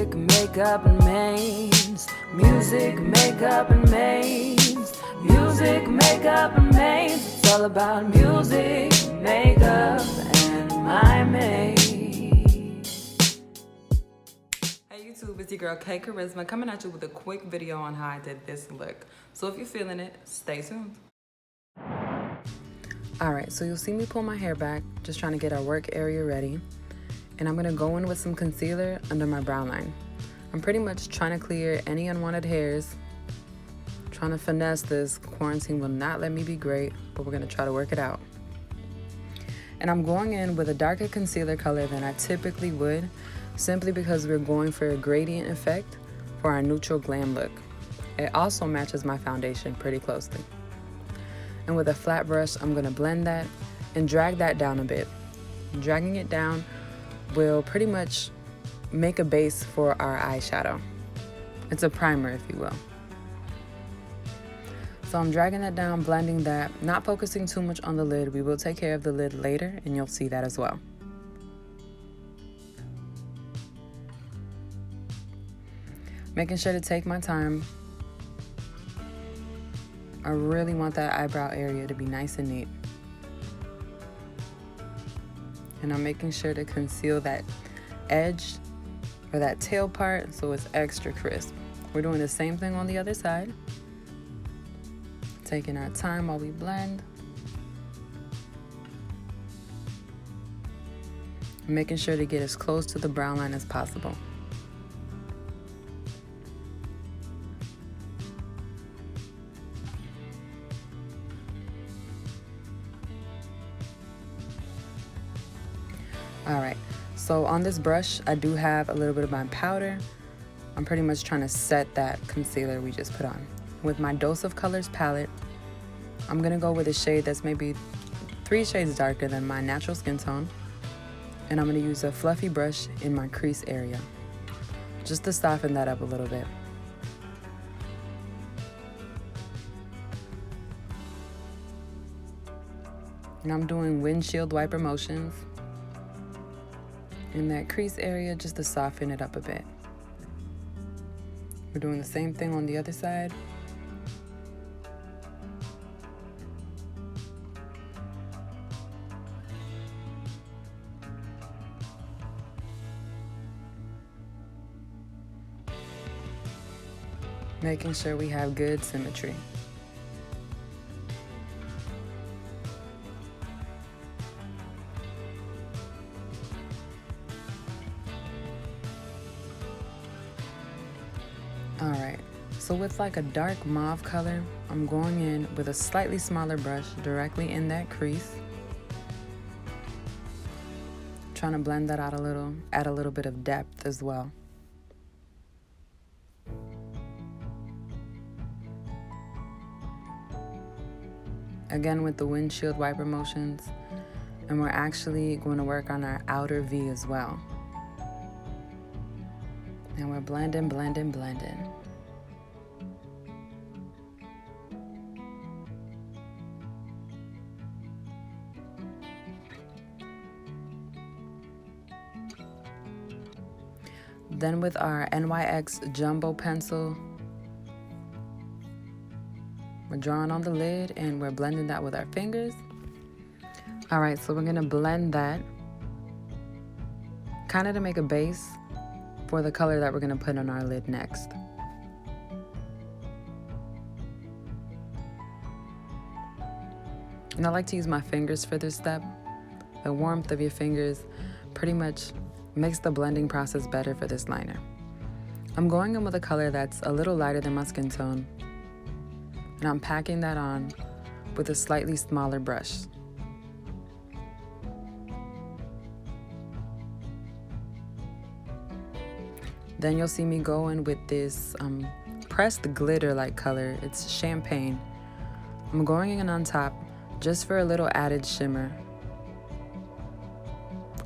Music, makeup, and mains. Music, makeup, and mains. Music, makeup, and mains. It's all about music, makeup, and my maid. Hey YouTube, it's your girl K Charisma coming at you with a quick video on how I did this look. So if you're feeling it, stay tuned. Alright, so you'll see me pull my hair back, just trying to get our work area ready. And I'm gonna go in with some concealer under my brow line. I'm pretty much trying to clear any unwanted hairs. Trying to finesse this. Quarantine will not let me be great, but we're gonna try to work it out. And I'm going in with a darker concealer color than I typically would, simply because we're going for a gradient effect for our neutral glam look. It also matches my foundation pretty closely. And with a flat brush, I'm gonna blend that and drag that down a bit. Dragging it down will pretty much make a base for our eyeshadow. It's a primer, if you will. So I'm dragging that down, blending that, not focusing too much on the lid. We will take care of the lid later, and you'll see that as well. Making sure to take my time. I really want that eyebrow area to be nice and neat. And I'm making sure to conceal that edge or that tail part so it's extra crisp. We're doing the same thing on the other side. Taking our time while we blend. Making sure to get as close to the brow line as possible. Alright, so on this brush, I do have a little bit of my powder. I'm pretty much trying to set that concealer we just put on. With my Dose of Colors palette, I'm going to go with a shade that's maybe 3 shades darker than my natural skin tone. And I'm going to use a fluffy brush in my crease area, just to soften that up a little bit. And I'm doing windshield wiper motions in that crease area just to soften it up a bit. We're doing the same thing on the other side. Making sure we have good symmetry. Alright, so with like a dark mauve color, I'm going in with a slightly smaller brush directly in that crease. Trying to blend that out a little, add a little bit of depth as well. Again with the windshield wiper motions, and we're actually going to work on our outer V as well. And we're blending, blending, blending. Then with our NYX Jumbo Pencil, we're drawing on the lid and we're blending that with our fingers. All right, so we're gonna blend that kind of to make a base for the color that we're gonna put on our lid next. And I like to use my fingers for this step. The warmth of your fingers pretty much makes the blending process better for this liner. I'm going in with a color that's a little lighter than my skin tone, and I'm packing that on with a slightly smaller brush. Then you'll see me go in with this pressed glitter-like color. It's champagne. I'm going in on top just for a little added shimmer.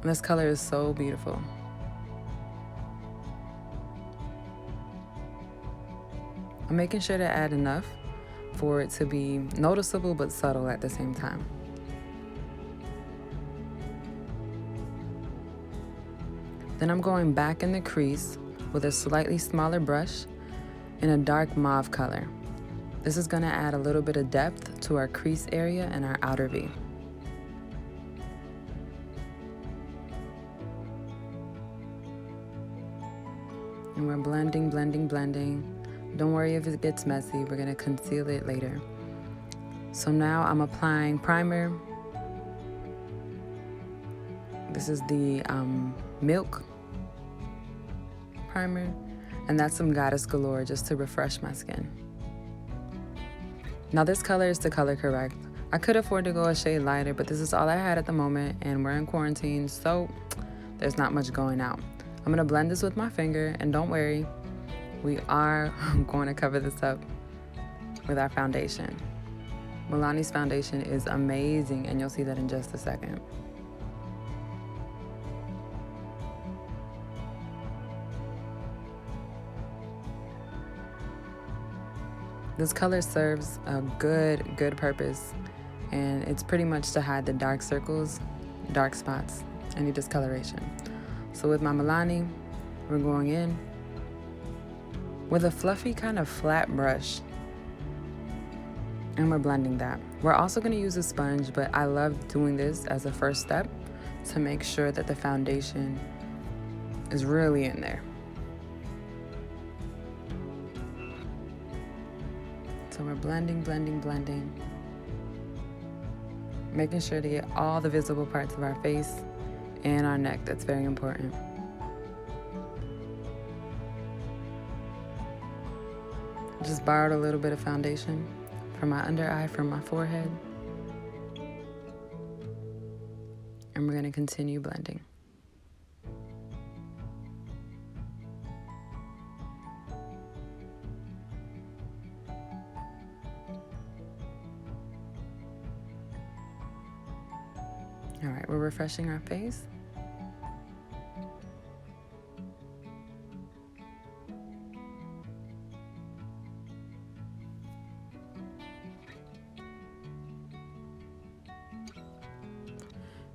This color is so beautiful. I'm making sure to add enough for it to be noticeable but subtle at the same time. Then I'm going back in the crease with a slightly smaller brush in a dark mauve color. This is gonna add a little bit of depth to our crease area and our outer V. And we're blending, blending, blending. Don't worry if it gets messy, we're gonna conceal it later. So now I'm applying primer. This is the Milk primer, and that's some Goddess Galore just to refresh my skin. Now this color is the color correct. I could afford to go a shade lighter, but this is all I had at the moment, and we're in quarantine, so there's not much going out. I'm gonna blend this with my finger, and don't worry, we are going to cover this up with our foundation. Milani's foundation is amazing, and you'll see that in just a second. This color serves a good purpose, and it's pretty much to hide the dark circles, dark spots, any discoloration. So with my Milani, we're going in with a fluffy kind of flat brush, and we're blending that. We're also gonna use a sponge, but I love doing this as a first step to make sure that the foundation is really in there. So we're blending, blending, blending, making sure to get all the visible parts of our face and our neck. That's very important. Just borrowed a little bit of foundation from my under eye, from my forehead. And we're gonna continue blending. All right, we're refreshing our face.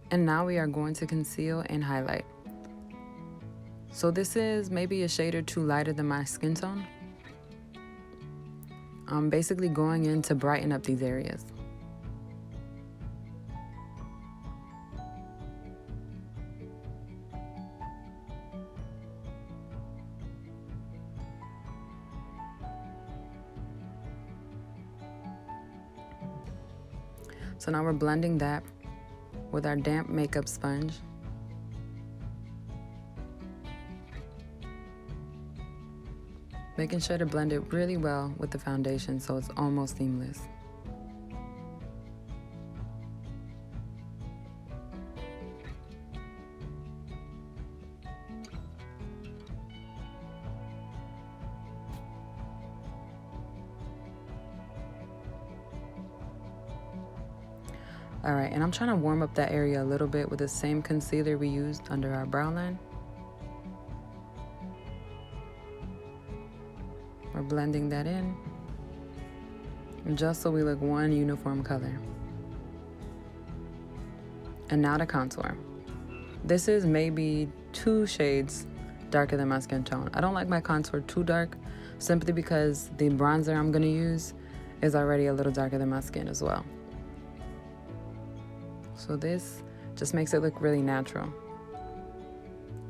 And now we are going to conceal and highlight. So this is maybe a shade or two lighter than my skin tone. I'm basically going in to brighten up these areas. So now we're blending that with our damp makeup sponge. Making sure to blend it really well with the foundation so it's almost seamless. All right, and I'm trying to warm up that area a little bit with the same concealer we used under our brow line. We're blending that in, just so we look one uniform color. And now to contour. This is maybe 2 shades darker than my skin tone. I don't like my contour too dark, simply because the bronzer I'm gonna use is already a little darker than my skin as well. So this just makes it look really natural.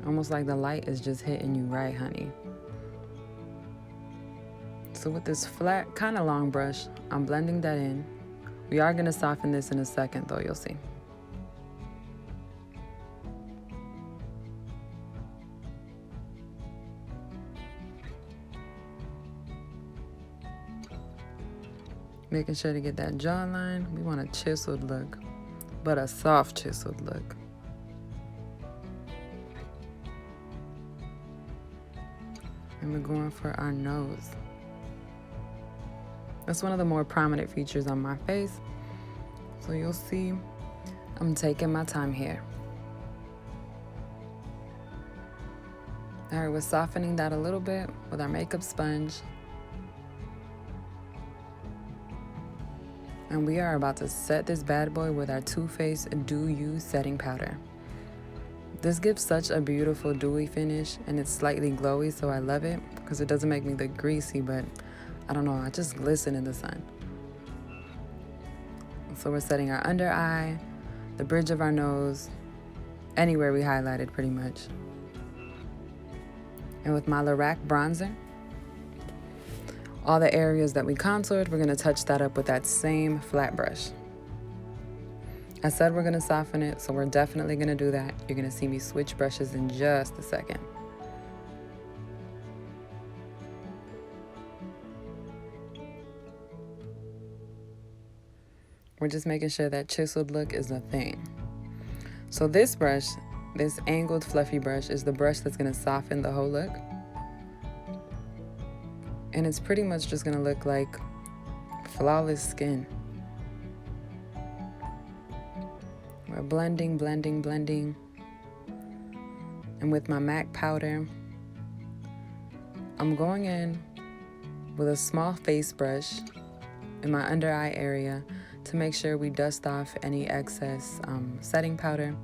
Almost like the light is just hitting you right, honey. So with this flat, kind of long brush, I'm blending that in. We are gonna soften this in a second though, you'll see. Making sure to get that jawline. We want a chiseled look, but a soft chiseled look. And we're going for our nose. That's one of the more prominent features on my face. So you'll see I'm taking my time here. All right, we're softening that a little bit with our makeup sponge. And we are about to set this bad boy with our Too Faced Do You setting powder. This gives such a beautiful dewy finish, and it's slightly glowy, so I love it because it doesn't make me look greasy, but I don't know, I just glisten in the sun. So we're setting our under eye, the bridge of our nose, anywhere we highlighted pretty much. And with my Lorac bronzer, all the areas that we contoured, we're gonna touch that up with that same flat brush. I said we're gonna soften it, so we're definitely gonna do that. You're gonna see me switch brushes in just a second. We're just making sure that chiseled look is a thing. So this brush, this angled fluffy brush, is the brush that's gonna soften the whole look. And it's pretty much just gonna look like flawless skin. We're blending, blending, blending. And with my MAC powder, I'm going in with a small face brush in my under eye area to make sure we dust off any excess setting powder,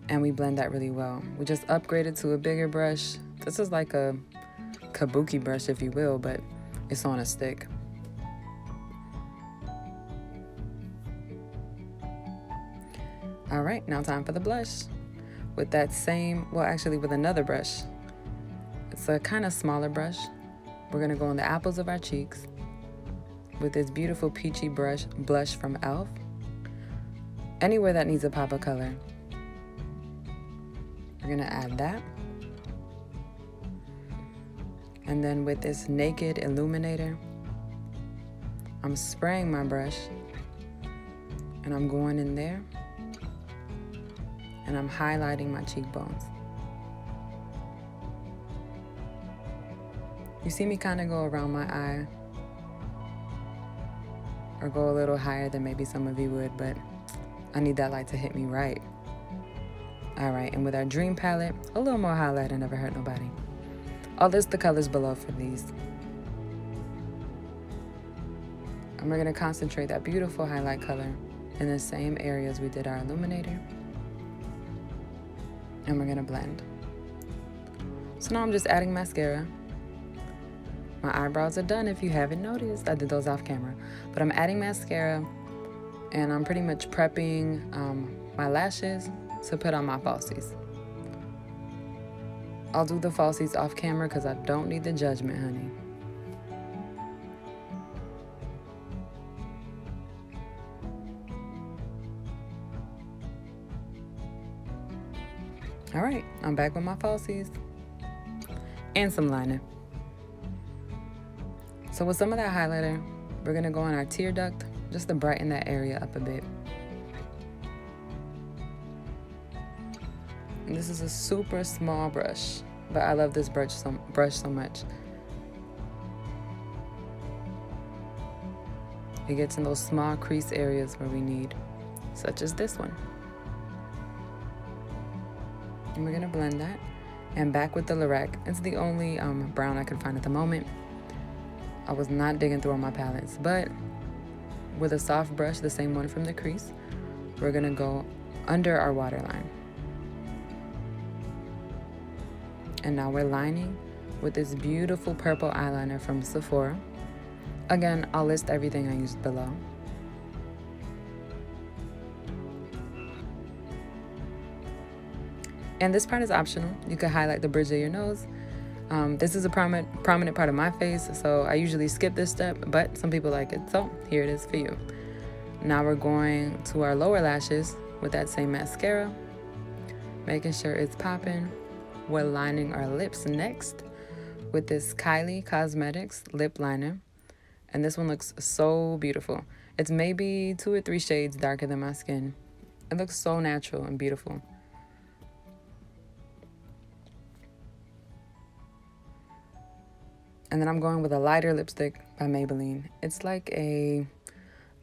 and we blend that really well. We just upgraded to a bigger brush. This is like a kabuki brush, if you will, but it's on a stick. All right, now time for the blush. With that same, well, actually with another brush. It's a kind of smaller brush. We're gonna go on the apples of our cheeks with this beautiful peachy blush from e.l.f. Anywhere that needs a pop of color. We're gonna add that. And then with this Naked Illuminator, I'm spraying my brush and I'm going in there and I'm highlighting my cheekbones. You see me kind of go around my eye or go a little higher than maybe some of you would, but I need that light to hit me right. All right, and with our Dream palette, a little more highlight, I never hurt nobody. I'll list the colors below for these. And we're gonna concentrate that beautiful highlight color in the same areas we did our illuminator. And we're gonna blend. So now I'm just adding mascara. My eyebrows are done if you haven't noticed. I did those off camera. But I'm adding mascara and I'm pretty much prepping my lashes to put on my falsies. I'll do the falsies off camera because I don't need the judgment, honey. All right, I'm back with my falsies and some liner. So with some of that highlighter, we're gonna go on our tear duct just to brighten that area up a bit. And this is a super small brush, but I love this brush so much. It gets in those small crease areas where we need, such as this one. And we're gonna blend that. And back with the Lorac. It's the only brown I could find at the moment. I was not digging through all my palettes, but with a soft brush, the same one from the crease, we're gonna go under our waterline. And now we're lining with this beautiful purple eyeliner from Sephora. Again, I'll list everything I used below. And this part is optional. You can highlight the bridge of your nose. This is a prominent part of my face, so I usually skip this step, but some people like it, so here it is for you. Now we're going to our lower lashes with that same mascara, making sure it's popping. We're lining our lips next with this Kylie Cosmetics lip liner, and this one looks so beautiful. It's maybe 2 or 3 shades darker than my skin. It looks so natural and beautiful. And then I'm going with a lighter lipstick by Maybelline. It's like a,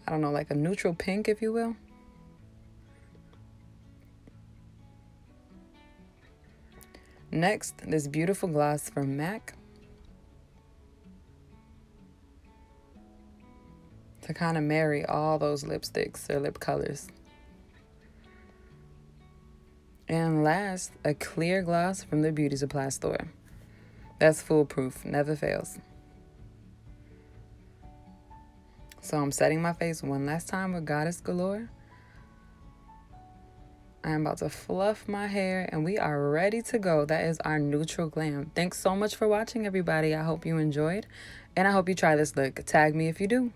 I don't know, like a neutral pink, if you will. Next, this beautiful gloss from MAC. To kind of marry all those lipsticks or lip colors. And last, a clear gloss from the beauty supply store. That's foolproof, never fails. So I'm setting my face one last time with Goddess Galore. I'm about to fluff my hair and we are ready to go. That is our neutral glam. Thanks so much for watching, everybody. I hope you enjoyed and I hope you try this look. Tag me if you do.